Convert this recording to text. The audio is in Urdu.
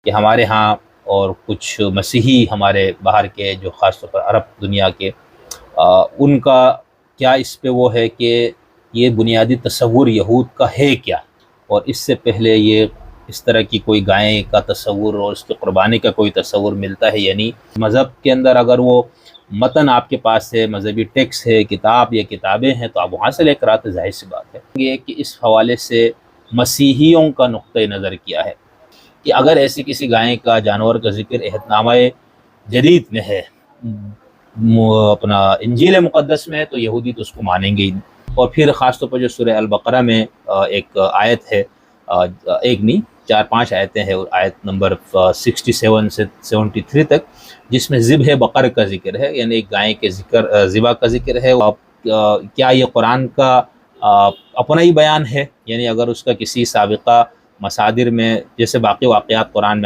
کہ ہمارے ہاں اور کچھ مسیحی ہمارے باہر کے جو خاص طور پر عرب دنیا کے ان کا کیا اس پہ وہ ہے کہ یہ بنیادی تصور یہود کا ہے کیا، اور اس سے پہلے یہ اس طرح کی کوئی گائے کا تصور اور اس کی قربانی کا کوئی تصور ملتا ہے، یعنی مذہب کے اندر اگر وہ متن آپ کے پاس ہے، مذہبی ٹیکس ہے، کتاب یا کتابیں ہیں تو آپ وہاں سے لے کر آتے، ظاہر سی بات ہے یہ کہ اس حوالے سے مسیحیوں کا نقطہ نظر کیا ہے کہ اگر ایسی کسی گائے کا جانور کا ذکر عہد نامہ جدید میں ہے، اپنا انجیل مقدس میں، تو یہودی تو اس کو مانیں گے ہی۔ اور پھر خاص طور پر جو سورہ البقرہ میں ایک آیت ہے، ایک نہیں 4-5 آیتیں ہیں، آیت نمبر 67 سے 73 تک، جس میں ذبح بقر کا ذکر ہے، یعنی ایک گائے کے ذبح کا ذکر ہے۔ کیا یہ قرآن کا اپنا ہی بیان ہے؟ یعنی اگر اس کا کسی سابقہ مصادر میں، جیسے باقی واقعات قرآن میں آپ